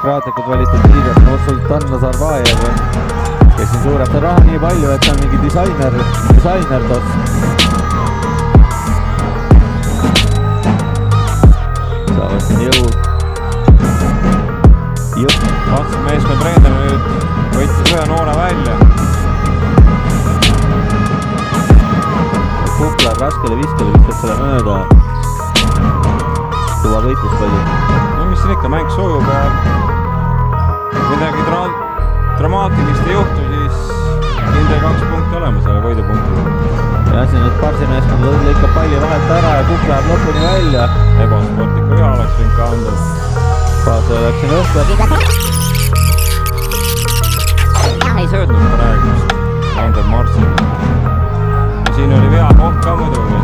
demokraatlikult valitud liigas Nursultan Nazarbajev, kes siin suureb ta raha nii palju, et see on mingi disainer toss. Saavad siin jõud. Vahtsa meeskond treener nüüd võttis ühe noore välja. Kukk läheb raskele viskele, viskab selle mööda. Tuva võitluspalli. No mis siin ikka, mäng sujub ja midagi dramaatilist ei juhtu, siis kindel 2 punkti olema selle võidupunktiga. Ja siin nüüd Parsi meeskond lõikab palli vahelt ära ja Kukk läheb lõpuni välja. Ebasportlikku hea oleks võinud ka anda. Praegu läks siin õhku. Ei söödnud praegust Ander Marsil. Ja siin oli vea koht ka muidugi.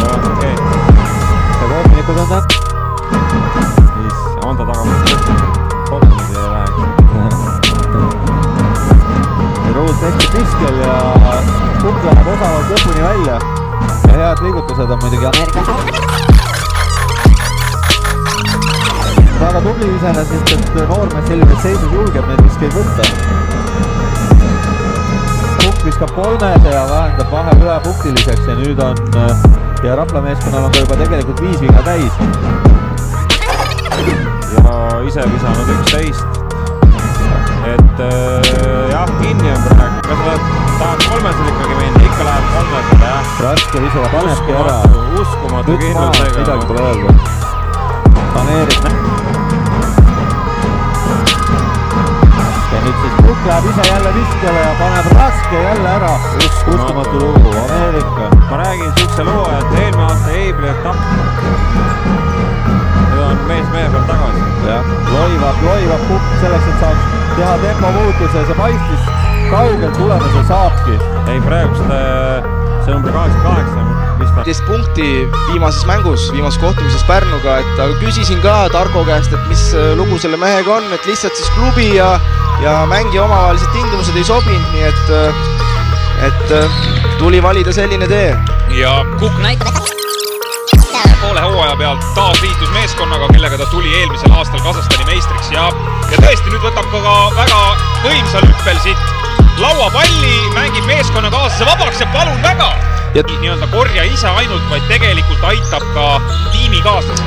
Aga okei. Ja kohtunikud on täht. Siis anda tagamast lõhtud. Kohtunikud ei lähegi. Ruud tehti piskel ja Kukk läheb osavalt lõpuni välja. Ja head liigutused on muidugi Ameerikas. Väga tubli iseenesest, et noormees sellises seisus julgeb neid viskeid võtta. Kukk viskab 3 ja vahendab vahe ühe punktiliseks ja nüüd on ja Rapla meeskonnal on ka juba tegelikult 5 viga täis. Ja ise visanud 11. Et jah, kinni on praegu. Kas sa tahad 3-sel ikkagi minna? Ikka läheb 3-sel, jah. Raske visega panebki ära. Uskumatu kindlusega. Midagi pole öelda. Ameerik. Ja nüüd siis Kukk läheb ise jälle viskele ja paneb raske jälle ära. Uskumatu lugu, Ameerika. Ma räägin siukse loo, et eelmine aasta Eibli etapp. Nüüd on mees mehe peal tagasi. Jah, loivab Kukk selleks, et saaks teha tempo muutuse. See paistis kaugelt tulemuse saabki. Ei, praegust see number 88. 10 punkti viimases mängus, viimases kohtumises Pärnuga, et aga küsisin ka Tarko käest, et mis lugu selle mehega on, et lihtsalt siis klubi ja mängija omavahelised tingimused ei sobinud, nii et tuli valida selline tee. Ja Kukk näitab poole hooaja pealt taas liitus meeskonnaga, kellega ta tuli eelmisel aastal Kasahstani meistriks ja tõesti nüüd võtab ka väga võimsal hüppel siit lauapalli, mängib meeskonnakaaslase vabaks ja palun väga! Nii-öelda korja ise ainult, vaid tegelikult aitab ka tiimikaaslase.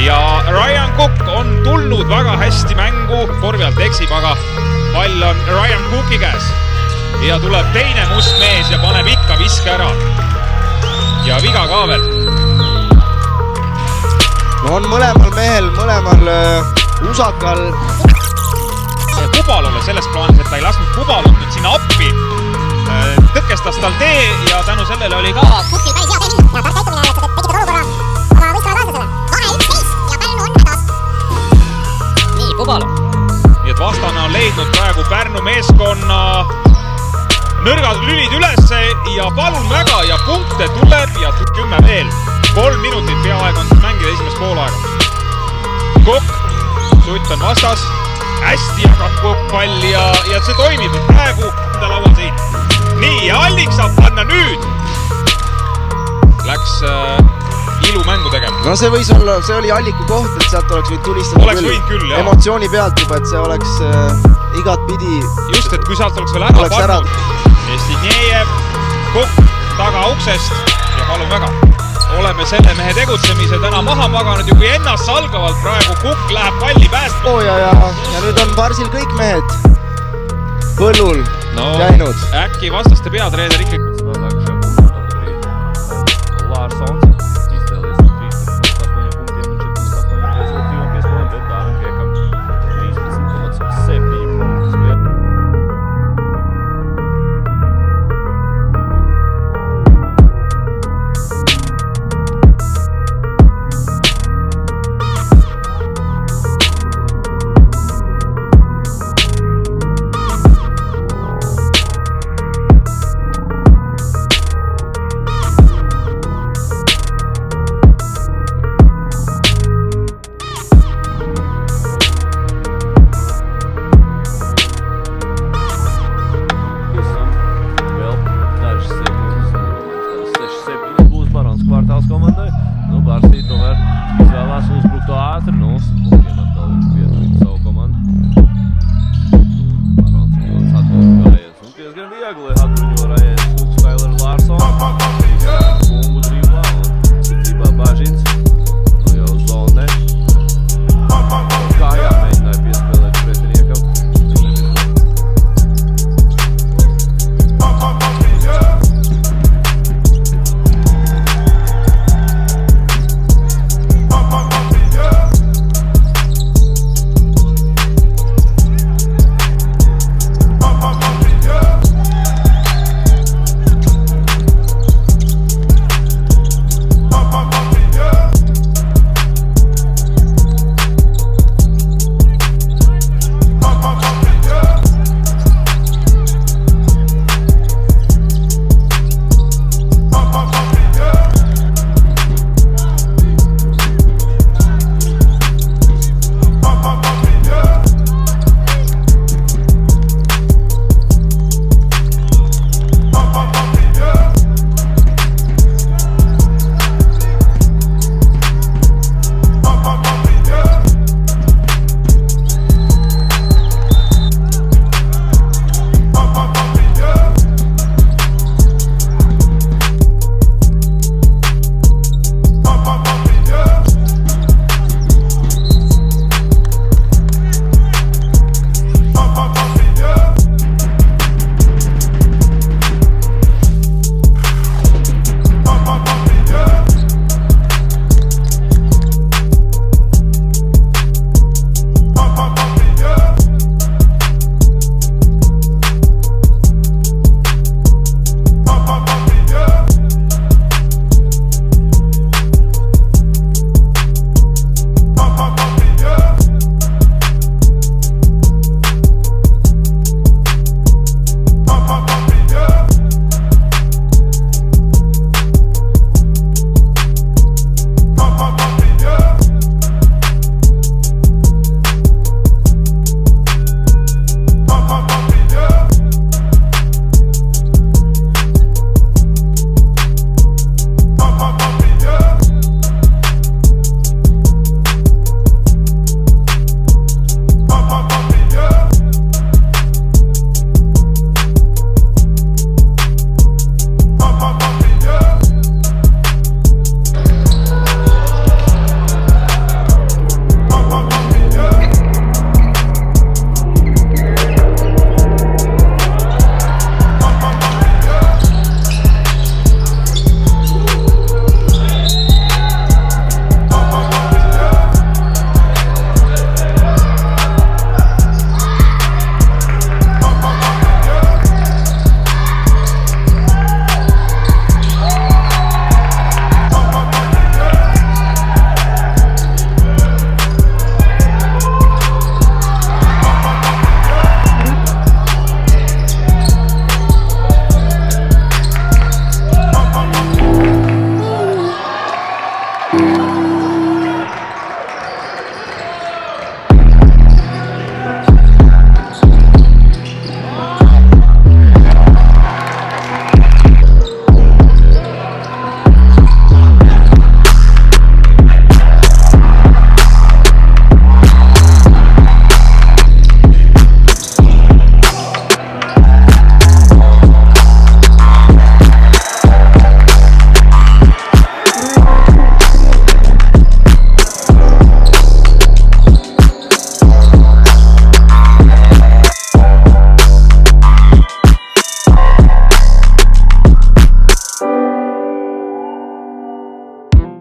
Ja Ryan Kukk on tulnud väga hästi mängu, korvi alt eksib, aga pall on Ryan Kukki käes. Ja tuleb teine must mees ja paneb ikka viske ära. Ja viga ka veel. No on mõlemal mehel, mõlemal usakal. Kubalole selles plaanis, et ta ei lasknud Kubalot nüüd sinna appi. Tõkestas tal tee ja tänu sellele oli ka Kukil päris hea tee ja tark käitumine hääletas, et tekitab olukorra oma võistkonnakaaslasele. Vahe 11 ja Pärnu on hädas. Nii, Kubalo. Nii et vastane on leidnud praegu Pärnu meeskonna nõrgad lülid ülesse ja palun väga ja punkte tuleb ja 10 veel. 3 minutit peaaegu on siis mängida esimest poolaega. Kukk, Sutt on vastas. Hästi jagab Kukk palli ja see toimib praegu enda laual siin. Nii, ja Allik saab panna nüüd. Läks ilumängu tegema. No see võis olla, see oli Alliku koht, et sealt oleks võinud tulistada küll, jah. Emotsiooni pealt juba, et see oleks igat pidi. Just, et kui sealt oleks veel ära pannud. Estidniejev, Kukk taga uksest ja palun väga. Oleme selle mehe tegutsemise täna maha maganud ja kui ennast salgavalt praegu Kukk läheb palli päästma. Ja nüüd on Parsil kõik mehed põllul käinud. Äkki vastaste peatreener ikkagi. Nu, Barsī tomēr izvēlās uzbrukto ātri, 0 punktiem atkal viņš pietrūks.